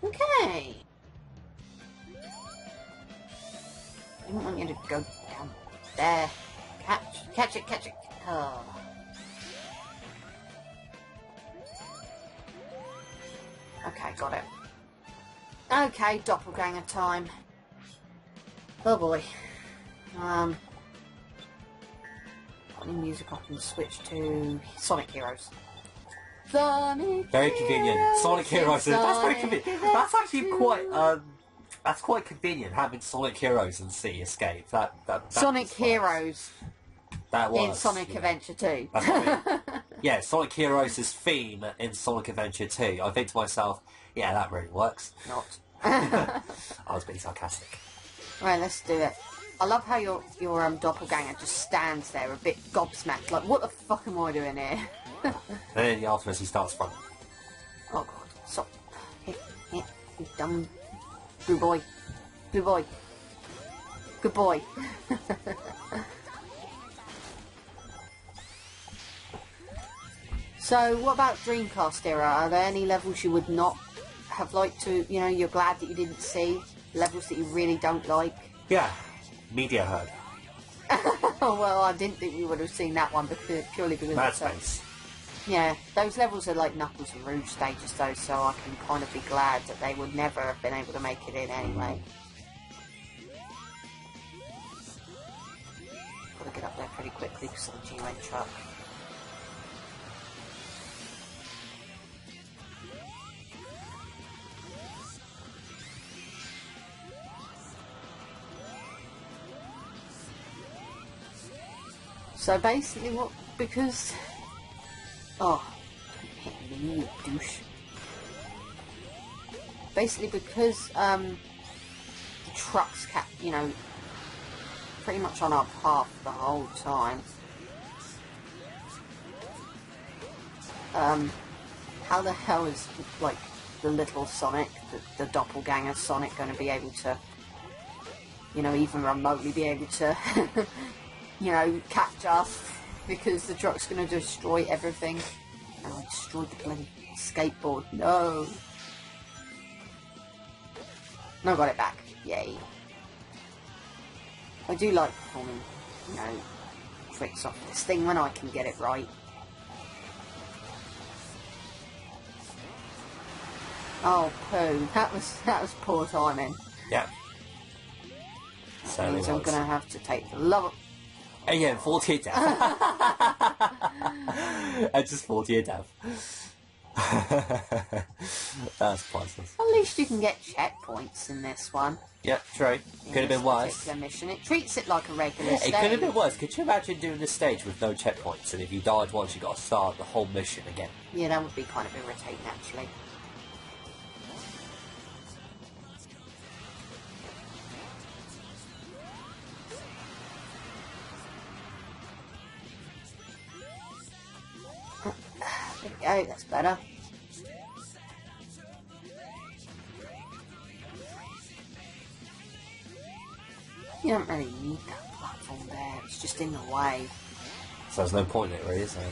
Okay. I didn't want you to go down there. Catch it. Oh. Okay, got it. Okay, doppelganger time. Oh boy. Got any music I can switch to? Sonic Heroes. Sonic Very convenient. Heroes, Sonic Heroes. That's very Sonic convenient. That's actually quite that's quite convenient, having Sonic Heroes and Sea Escape. That Sonic Heroes that was in Sonic Adventure 2. That's what I mean. Yeah, Sonic Heroes' theme in Sonic Adventure 2. I think to myself, yeah, that really works. Not. I was being sarcastic. Right, let's do it. I love how your doppelganger just stands there a bit gobsmacked, like, what the fuck am I doing here? And then afterwards he starts running. Oh god, stop. Here, you dumb... Good boy. Good boy. Good boy. So, what about Dreamcast era? Are there any levels you would not have liked to, you know, you're glad that you didn't see? Levels that you really don't like? Yeah, Media Herd. Oh, well, I didn't think we would have seen that one purely because Mad it's Space. yeah, those levels are like Knuckles and Rouge stages though, so I can kind of be glad that they would never have been able to make it in anyway. Gotta get up there pretty quickly because of the G-Ray truck. So basically because... Oh, don't hit me, you douche. Basically because the trucks kept, you know, pretty much on our path the whole time. How the hell is, like, the little Sonic, the doppelganger Sonic, going to be able to, you know, even remotely be able to... you know, catch us, because the truck's going to destroy everything. And I destroyed the bloody skateboard. No. No, got it back. Yay. I do like performing, you know, tricks off this thing when I can get it right. Oh, poo. That was poor timing. Yeah. That means I'm going to have to take the love... And yeah, 48 death. And just 48 death. That's priceless. At least you can get checkpoints in this one. Yep, true. Could have been worse. Mission. It treats it like a regular stage. It could have been worse. Could you imagine doing this stage with no checkpoints, and if you died once, you got to start the whole mission again? Yeah, that would be kind of irritating, actually. There we go, that's better. You don't really need that platform there, it's just in the way. So there's no point in it, really, is there?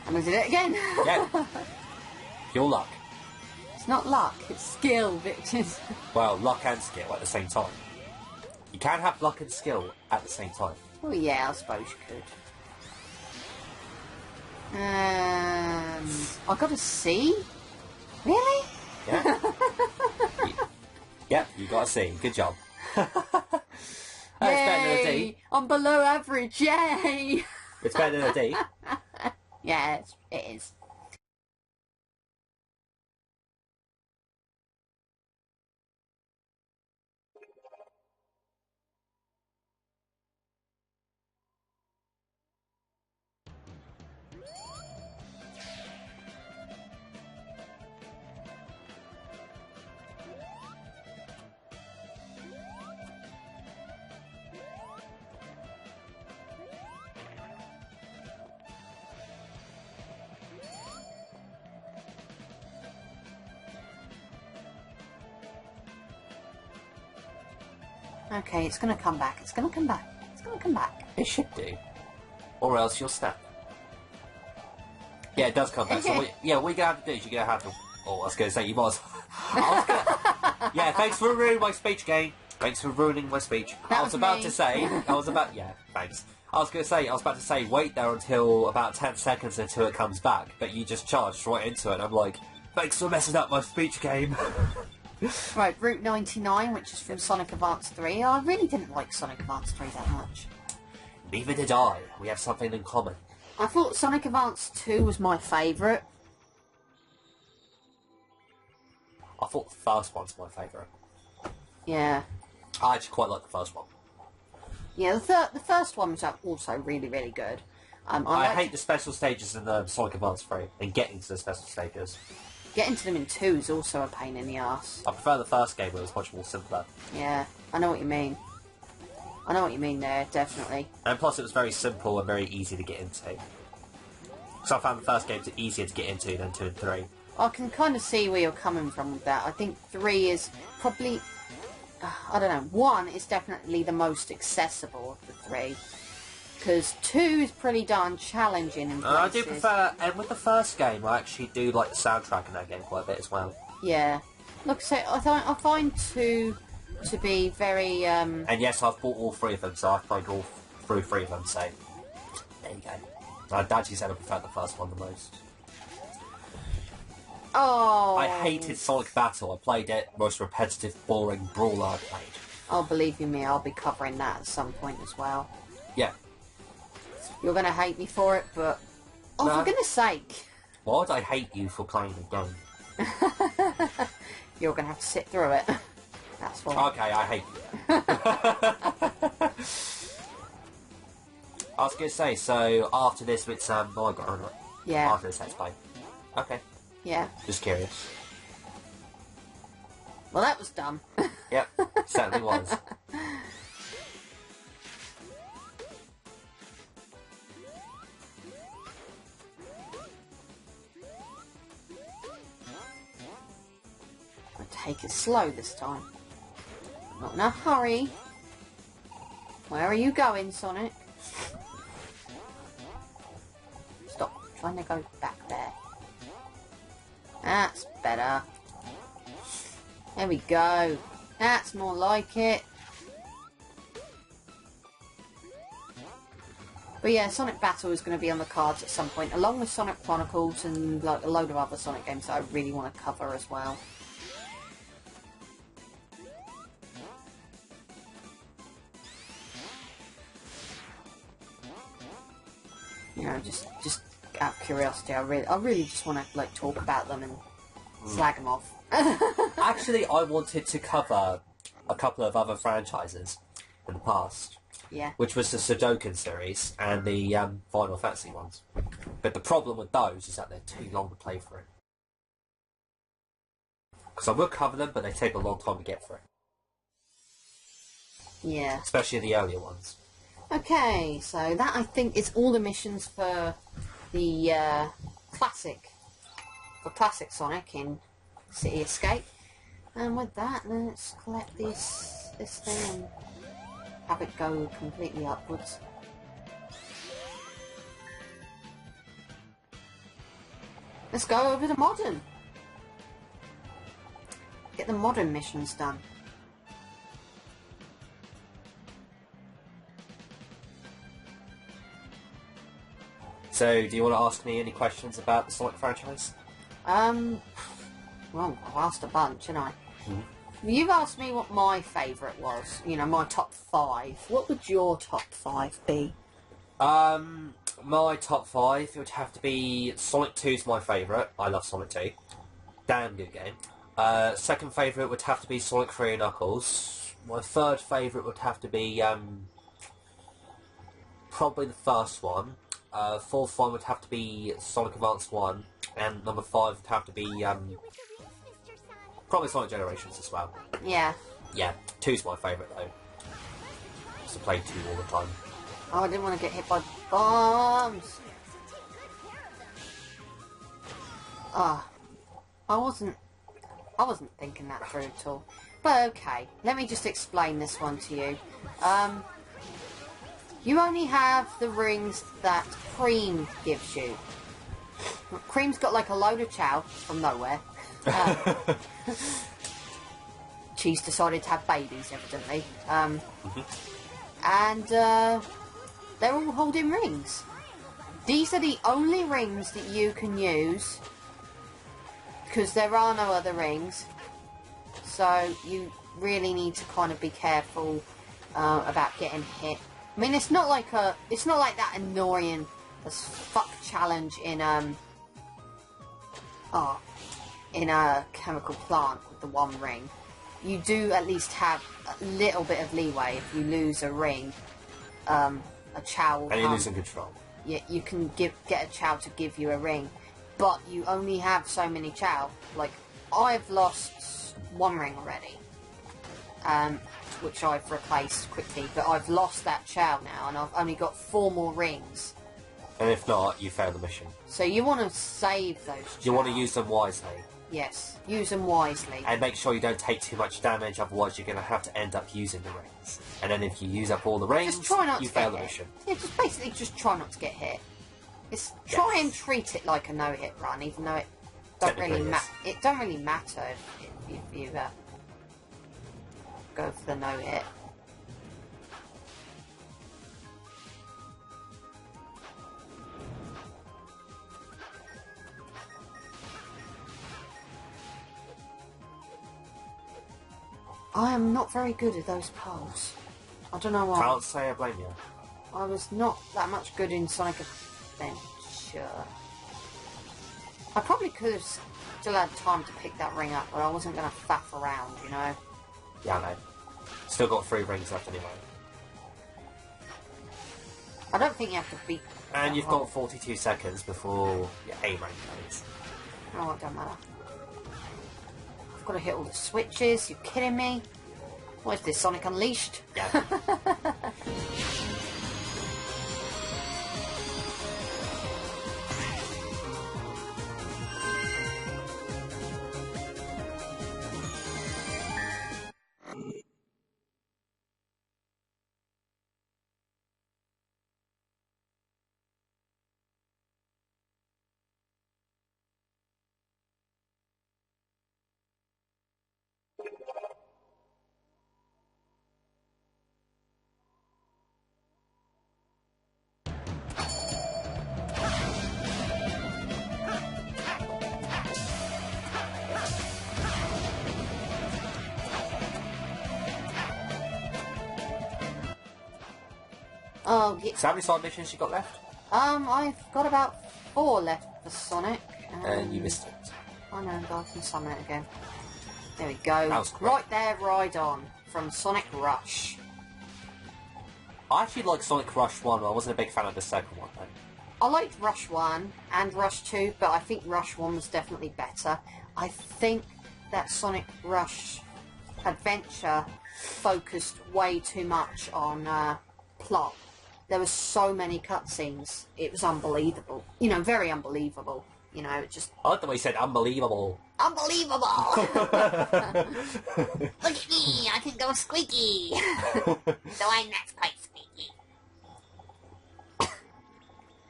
And I did it again! Yeah. Pure luck. It's not luck, it's skill, bitches. Well, luck and skill at the same time. You can have luck and skill at the same time. Oh yeah, I suppose you could. And I got a C? Really? Yeah. Yep, you got a C. Good job. That's better than a D. I'm below average, yay! It's better than a D. Yeah, it is. Okay, it's gonna come back. It's gonna come back. It's gonna come back. It should do. Or else you'll snap. Yeah, it does come back. So what you're going to have to do is you're going to have to Oh, I was going to say, you might as well. Yeah, thanks for ruining my speech, game. Thanks for ruining my speech. That I was about me. to say, yeah, thanks. I was about to say, wait there until about 10 seconds until it comes back, but you just charged right into it, and I'm like, thanks for messing up my speech game. Right, Route 99, which is from Sonic Advance 3. I really didn't like Sonic Advance 3 that much. Neither did I. We have something in common. I thought Sonic Advance 2 was my favourite. I thought the first one's my favourite. Yeah. I actually quite like the first one. Yeah, the first one was also really, really good. I hate the special stages in the Sonic Advance 3 and getting to the special stages. Getting to them in 2 is also a pain in the arse. I prefer the first game where it was much more simpler. Yeah, I know what you mean. I know what you mean there, definitely. And plus it was very simple and very easy to get into. So I found the first game easier to get into than 2 and 3. I can kind of see where you're coming from with that. I think 3 is probably... I don't know. 1 is definitely the most accessible of the 3. Because 2 is pretty darn challenging in places. I do prefer... And with the first game, I actually do like the soundtrack in that game quite a bit as well. Yeah. Look, so I find 2 to be very... And yes, I've bought all 3 of them, so I've played all through 3 of them, so... There you go. I'd actually say I prefer the first one the most. Oh! I hated Sonic Battle. I played it. Most repetitive, boring brawler I played. Oh, believe you me, I'll be covering that at some point as well. Yeah. You're going to hate me for it, but... Oh, No. for goodness sake! Why would I hate you for playing the game? You're going to have to sit through it. That's why. Okay, I hate you. I was going to say, so after this it's Margaret, or not? Yeah. After this let's play. Okay. Yeah. Just curious. Well, that was dumb. Yep, certainly was. I'll take it slow this time. Not in a hurry. Where are you going, Sonic? Stop trying to go back there. That's better. There we go. That's more like it. But yeah, Sonic Battle is going to be on the cards at some point, along with Sonic Chronicles and like a load of other Sonic games that I really want to cover as well. You know, just out of curiosity, I really just want to like talk about them and slag them off. Actually, I wanted to cover a couple of other franchises in the past. Yeah. Which was the Sudoku series and the Final Fantasy ones. But the problem with those is that they're too long to play through. Because I will cover them, but they take a long time to get through. Yeah. Especially the earlier ones. Okay, so that I think is all the missions for the classic Sonic in City Escape. And with that, let's collect this thing and have it go completely upwards. Let's go over to modern. Get the modern missions done. So, do you want to ask me any questions about the Sonic franchise? Well, I've asked a bunch, haven't I? You've asked me what my favourite was. You know, my top 5. What would your top 5 be? My top 5, it would have to be Sonic 2's my favourite. I love Sonic 2. Damn good game. Second favourite would have to be Sonic 3 and Knuckles. My third favourite would have to be probably the first one. Fourth one would have to be Sonic Advance 1. And number 5 would have to be probably Sonic Generations as well. Yeah. Yeah, 2's my favourite though. I used to play 2 all the time. Oh, I didn't want to get hit by bombs. Ah, I wasn't thinking that through at all. But okay, let me just explain this one to you. You only have the rings that Cream gives you. Cream's got like a load of chow from nowhere. She's decided to have babies, evidently. Mhm. And they're all holding rings. These are the only rings that you can use, because there are no other rings. So you really need to kind of be careful about getting hit. I mean, it's not like that annoying as fuck challenge in a chemical plant with the one ring. You do at least have a little bit of leeway. If you lose a ring, a Chow will And you're come. losing control. You can get a Chow to give you a ring, but you only have so many Chow. Like, I've lost one ring already, which I've replaced quickly, but I've lost that Chow now, and I've only got 4 more rings. And if not, you fail the mission. So you want to save those Chow. You want to use them wisely. Yes, use them wisely. And make sure you don't take too much damage, otherwise you're going to have to end up using the rings. And then if you use up all the rings, Just try not you to fail get the hit. mission. Yeah, just try not to get hit. Try and treat it like a no-hit run, even though it don't really matter if you go for the no-hit. I am not very good at those poles. I don't know why. Can't say I blame you. I was not that much good in Sonic Adventure. I probably could have still had time to pick that ring up, but I wasn't going to faff around, you know. Yeah, I know. Still got 3 rings left anyway. I don't think you have to beat... And you've got 42 seconds before your A rank goes. Oh, it don't matter. I've got to hit all the switches. You kidding me? What is this, Sonic Unleashed? Yeah. Oh, yeah. So how many side missions you got left? I've got about 4 left for Sonic. And you missed it. I know, I can summon it again. There we go. That was great. Right there, right on. From Sonic Rush. I actually liked Sonic Rush 1, but I wasn't a big fan of the second one, though. I liked Rush 1 and Rush 2, but I think Rush 1 was definitely better. I think that Sonic Rush Adventure focused way too much on plot. There were so many cutscenes. It was unbelievable. You know, very unbelievable. You know, it just... I like the way you said unbelievable. Unbelievable! Look at me, I can go squeaky! So I'm not quite squeaky.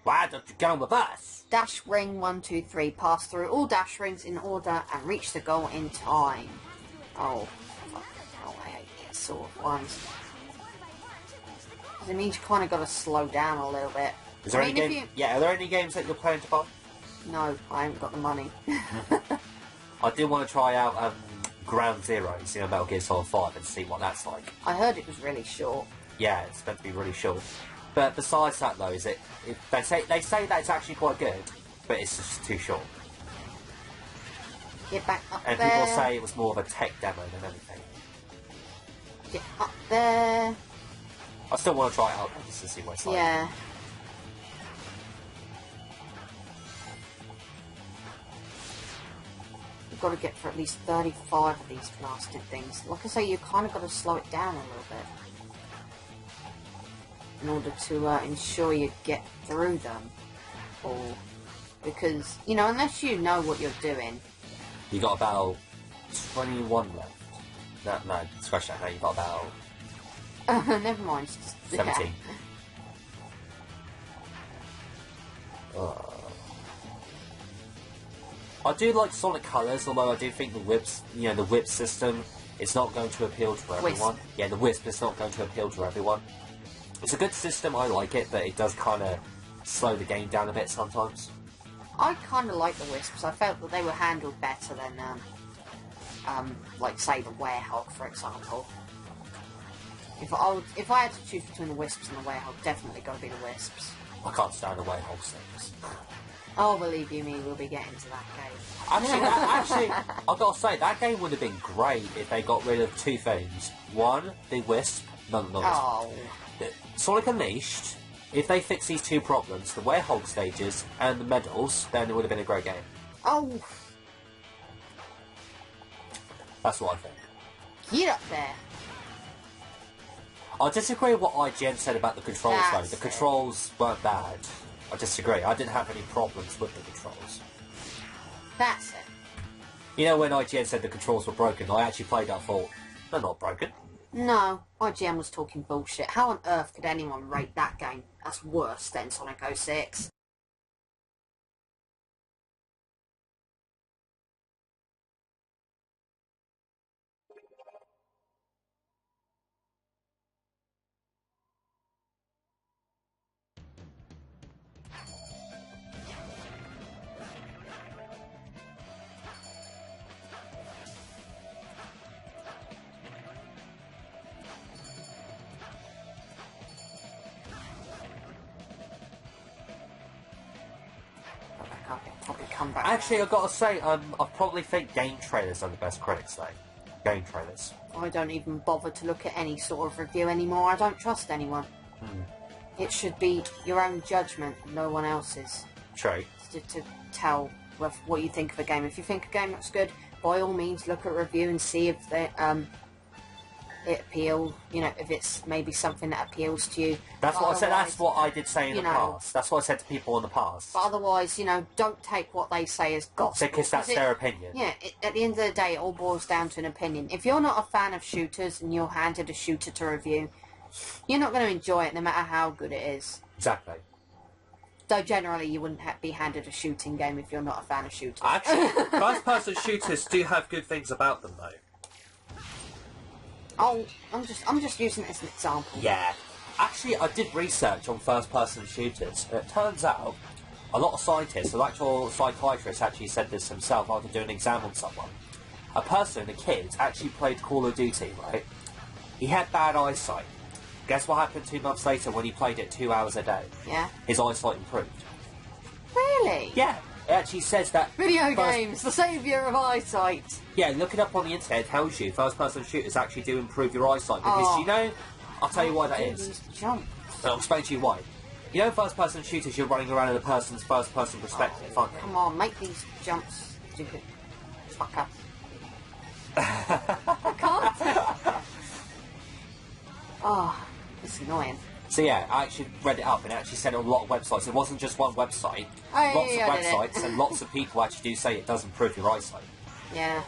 Why don't you go with us? Dash ring 1, 2, 3. Pass through all dash rings in order and reach the goal in time. Oh, fuck. Oh, I hate these sort of ones. It means you kind of got to slow down a little bit. Is there any game? Yeah, are there any games that you're planning to buy? No, I haven't got the money. I do want to try out Ground Zeroes, you know, Metal Gear Solid 5, and see what that's like. I heard it was really short. Yeah, it's meant to be really short. But besides that, though, they say that it's actually quite good, but it's just too short. Get back up and there. People say it was more of a tech demo than anything. Get up there. I still want to try it out just to see what it's like. Yeah. You've got to get for at least 35 of these blasted things. Like I say, you kind of got to slow it down a little bit in order to ensure you get through them all. Because, you know, unless you know what you're doing... You got about 21 left. No, scratch that. Now you got about... never mind. 17. Yeah. I do like Sonic Colors, although I do think the whips, the whip system, is not going to appeal to everyone. Wisp. Yeah, the Wisp is not going to appeal to everyone. It's a good system, I like it, but it does kind of slow the game down a bit sometimes. I kind of like the Wisps. I felt that they were handled better than, like, say, the Werehog, for example. If I had to choose between the Wisps and the Werehog, definitely got to be the Wisps. I can't stand the Werehog things. Oh, believe you me, we'll be getting to that game. Actually, I've got to say, that game would have been great if they got rid of two things. One, the Wisp. No, not Wisp. Oh. Sonic Unleashed, if they fix these two problems, the Werehog stages and the medals, then it would have been a great game. Oh. That's what I think. Get up there. I disagree with what IGN said about the controls, though. That's The controls weren't bad. I disagree. I didn't have any problems with the controls. That's it. You know, when IGN said the controls were broken, I actually played that and thought, they're not broken. No, IGN was talking bullshit. How on earth could anyone rate that game as worse than Sonic 06? Probably come back. Actually, I've got to say, I probably think game trailers are the best critics, though. Game trailers. I don't even bother to look at any sort of review anymore. I don't trust anyone. It should be your own judgment, no one else's. True. To tell what you think of a game. If you think a game looks good, by all means look at a review and see if it appeals, if it's maybe something that appeals to you. That's but what I said. That's what I did say in the you know, past. That's what I said to people in the past. But otherwise, don't take what they say as gospel. Because that's their opinion. Yeah, at the end of the day, it all boils down to an opinion. If you're not a fan of shooters and you're handed a shooter to review, you're not going to enjoy it no matter how good it is. Exactly. Though generally you wouldn't be handed a shooting game if you're not a fan of shooters. Actually, first-person shooters do have good things about them, though. Oh, I'm just using it as an example. Yeah. Actually, I did research on first-person shooters, and it turns out a lot of scientists, an actual psychiatrist actually said this himself after doing an exam on someone. A kid, actually played Call of Duty, right? He had bad eyesight. Guess what happened 2 months later when he played it 2 hours a day? Yeah. His eyesight improved. Really? Yeah. It actually says that... Video games, the saviour of eyesight. Yeah, look it up on the internet. It tells you first-person shooters actually do improve your eyesight. Because, I'll tell you why that is. Jump. I'll explain to you why. First-person shooters, you're running around in a person's first-person perspective, aren't you? Come on, make these jumps stupid. Fucker. I can't. Oh, it's annoying. So yeah, I actually read it up and it actually said on a lot of websites. It wasn't just one website. Oh, Lots yeah, of I did it. websites and lots of people actually do say it does improve your eyesight. Yeah.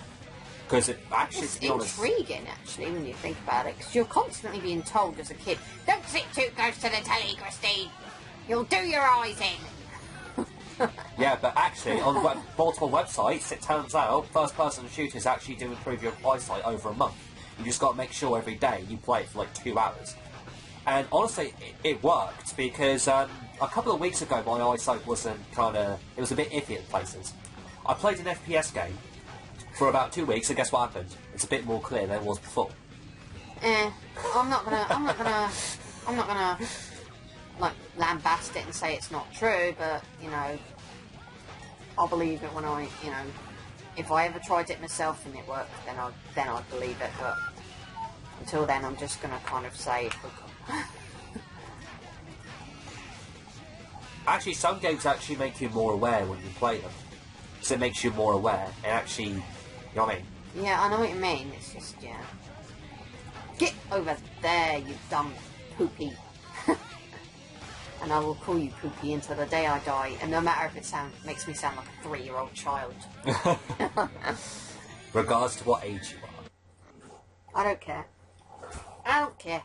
Because it actually, It's to be honest... intriguing, actually, when you think about it, because you're constantly being told as a kid, don't sit too close to the telly, Christine. You'll do your eyes in. Yeah, but actually, on multiple websites, it turns out first-person shooters actually do improve your eyesight over a month. You just got to make sure every day you play it for like 2 hours. And honestly, it worked, because a couple of weeks ago my eyesight wasn't it was a bit iffy at places. I played an FPS game for about 2 weeks, and guess what happened? It's a bit more clear than it was before. I'm not gonna, like, lambast it and say it's not true, but, I'll believe it when if I ever tried it myself and it worked, then I'd believe it, but until then I'm just gonna kind of say, Actually, some games actually make you more aware when you play them. So it makes you more aware, and actually, you know what I mean? Yeah, I know what you mean, it's just, yeah. Get over there, you dumb poopy. And I will call you poopy until the day I die, and no matter if it makes me sound like a 3-year-old child. Regards to what age you are. I don't care. I don't care.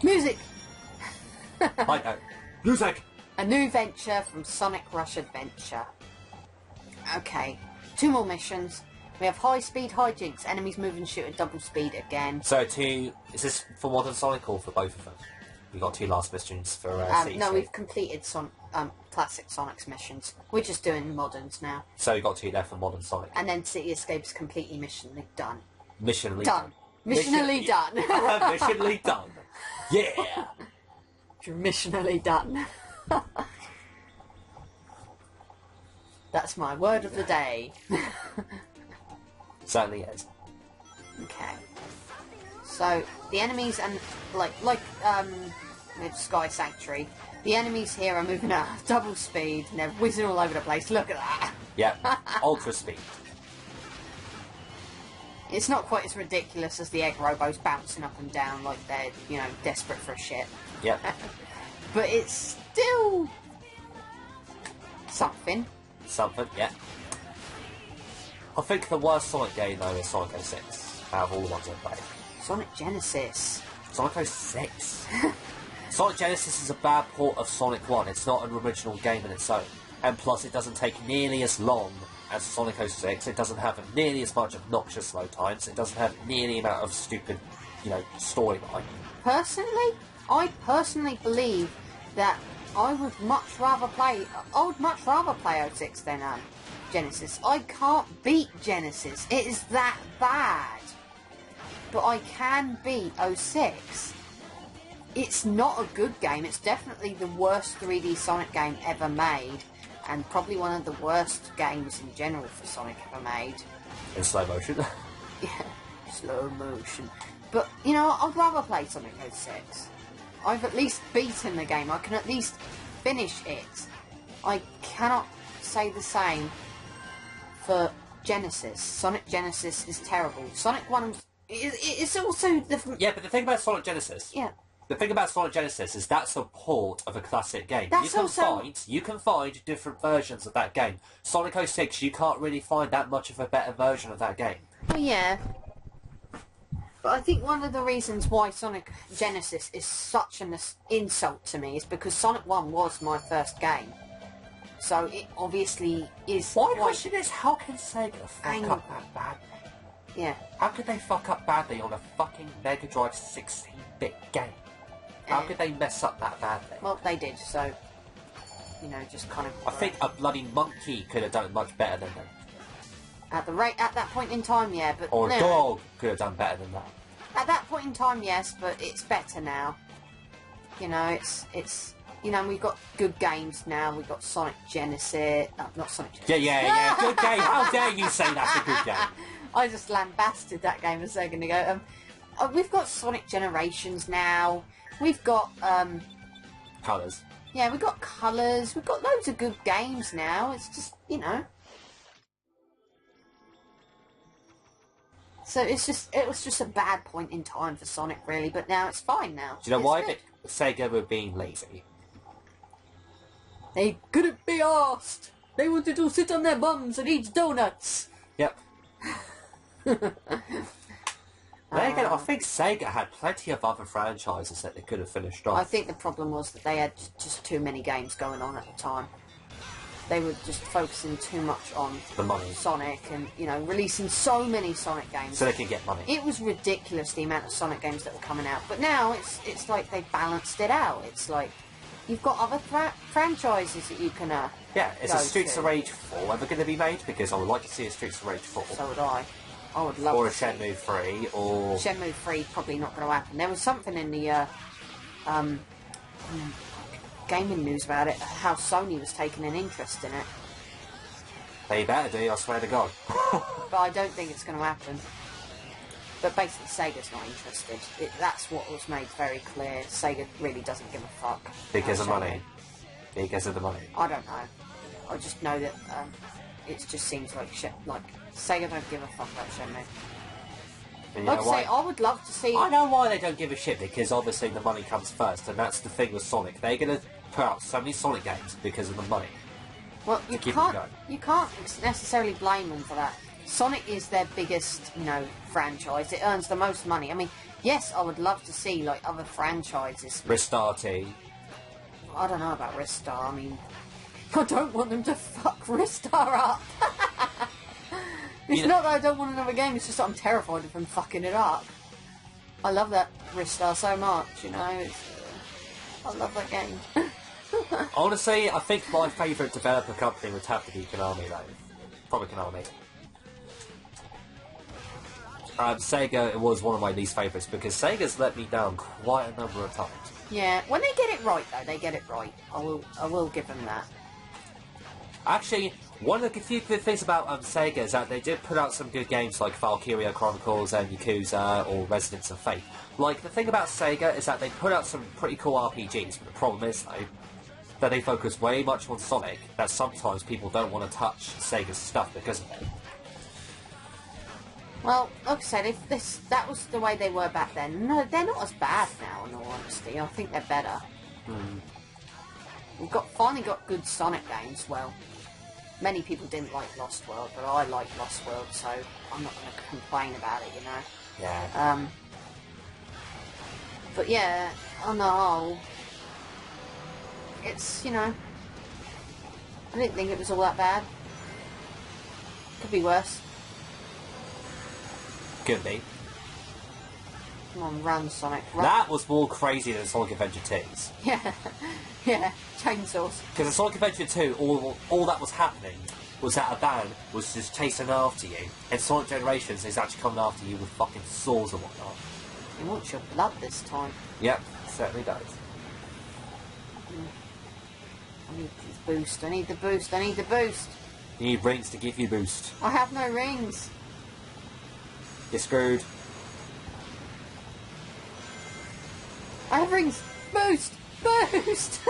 Music! I know. Music! A new venture from Sonic Rush Adventure. Okay, 2 more missions. We have high speed hijinks. Enemies move and shoot at double speed again. So is this for Modern Sonic or for both of them? We got 2 last missions for CEC. No, we've completed classic Sonic's missions. We're just doing moderns now. So we got 2 left for Modern Sonic. And then City Escape's completely missionally done. Missionally done. Missionally done. Missionally done. Yeah. Missionally done. That's my word of the day. Certainly is. Okay. So the enemies and like with Sky Sanctuary, the enemies here are moving at double speed and they're whizzing all over the place. Look at that. Yep. Ultra speed. It's not quite as ridiculous as the egg robos bouncing up and down like they're, you know, desperate for a shit. Yep. But it's still something. Something, yeah. I think the worst Sonic game though is Sonic 06 out of all the ones I've played. Sonic Genesis. Sonic 06. Sonic Genesis is a bad port of Sonic 1. It's not an original game in its own. And plus it doesn't take nearly as long as Sonic 06. It doesn't have nearly as much obnoxious load times. It doesn't have nearly the amount of stupid, you know, storyline. Personally, I personally believe that I would much rather play 06 than Genesis. I can't beat Genesis. It is that bad. But I can beat 06. It's not a good game. It's definitely the worst 3D Sonic game ever made. And probably one of the worst games in general for Sonic ever made. In slow motion. Yeah, slow motion. But, you know, I'd rather play Sonic 06. I've at least beaten the game. I can at least finish it. I cannot say the same for Genesis. Sonic Genesis is terrible. Sonic 1 it's also the... Yeah, but the thing about Sonic Genesis... Yeah. The thing about Sonic Genesis is that's a port of a classic game. That's you can find different versions of that game. Sonic 06, you can't really find that much of a better version of that game. Well, yeah. But I think one of the reasons why Sonic Genesis is such an insult to me is because Sonic 1 was my first game. So it obviously is... My question is, how can Sega fuck up that badly? Yeah. How could they fuck up badly on a fucking Mega Drive 16-bit game? How could they mess up that badly? Well, they did, so... You know, just kind of... I think a bloody monkey could have done it much better than them. At that point in time, yeah, but... Or a dog could have done better than that. At that point in time, yes, but it's better now. You know, it's... You know, we've got good games now. We've got Sonic Genesis... not Sonic Genesis. Yeah, good game. How dare you say that's a good game? I just lambasted that game a second ago. We've got Sonic Generations now. We've got... Colours. Yeah, we've got Colours. We've got loads of good games now. It's just, you know... So it was just a bad point in time for Sonic, really, but now it's fine now. Do you know why Sega were being lazy? They couldn't be arsed. They wanted to sit on their bums and eat donuts. Yep. Again, I think Sega had plenty of other franchises that they could have finished off. I think the problem was that they had just too many games going on at the time. They were just focusing too much on the money. Sonic and, you know, releasing so many Sonic games. So they could get money. It was ridiculous, the amount of Sonic games that were coming out. But now it's like they balanced it out. It's like you've got other franchises that you can yeah, is a Streets of Rage 4 ever going to be made? Because I would like to see a Streets of Rage 4. So would I. I would love or to see. Or a Shenmue 3, or... Shenmue 3 probably not going to happen. There was something in the gaming news about it, how Sony was taking an interest in it. They better do, I swear to God. But I don't think it's going to happen. But basically, Sega's not interested. That's what was made very clear. Sega really doesn't give a fuck. Because of money. Because of the money. I don't know. I just know that it just seems like shit. Like Sega don't give a fuck about Shenmue. Like I say, I would love to see... I know why they don't give a shit, because obviously the money comes first, and that's the thing with Sonic. They're going to put out so many Sonic games because of the money. Well, you can't necessarily blame them for that. Sonic is their biggest, you know, franchise. It earns the most money. I mean, Yes, I would love to see like other franchises. Ristar. I don't know about Ristar. I mean, I don't want them to fuck Ristar up. It's not that I don't want another game. It's just that I'm terrified of them fucking it up. I love that Ristar so much. You know, I love that game. Honestly, I think my favourite developer company would have to be Konami, though. Probably Konami. Sega was one of my least favourites because Sega's let me down quite a number of times. Yeah, when they get it right, though, they get it right. I will give them that. Actually, one of the few good things about Sega is that they did put out some good games like Valkyria Chronicles and Yakuza or Residents of Fate. Like, the thing about Sega is that they put out some pretty cool RPGs, but the problem is, though, that they focus way much on Sonic, that sometimes people don't want to touch Sega's stuff because of it. Well, like I said, that was the way they were back then. No, they're not as bad now, in all honesty. I think they're better. We've finally got good Sonic games. Well, many people didn't like Lost World, but I like Lost World, so I'm not going to complain about it, you know. Yeah. But yeah, on the whole, it's, you know, I didn't think it was all that bad. Could be worse. Could be. Come on, run, Sonic, run. That was more crazy than Sonic Adventure 2's. Yeah, yeah, chainsaws. Because in Sonic Adventure 2, all that was happening was that a van was just chasing after you, and Sonic Generations is actually coming after you with fucking saws and whatnot. It wants your blood this time. Yep, certainly does. I need the boost, I need the boost, I need the boost. You need rings to give you boost. I have no rings. You're screwed. I have rings. Boost! Boost!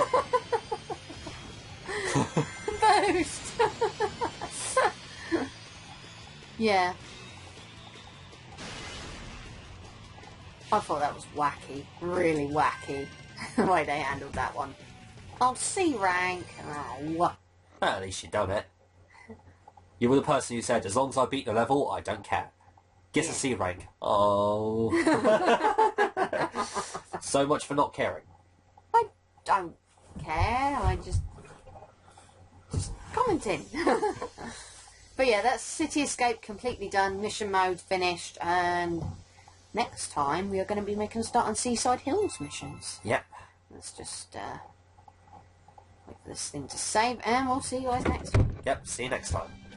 Boost! Yeah. I thought that was wacky. Really wacky. The way they handled that one. Oh, C rank. Oh. Well, at least you've done it. You were the person who said, as long as I beat the level, I don't care. Gets a C rank. Oh. So much for not caring. I don't care. I just commenting. But yeah, that's City Escape completely done. Mission mode finished. And next time we are going to be making a start on Seaside Hills missions. Yep. Let's just wait for this thing to save, and we'll see you guys next time. Yep, see you next time.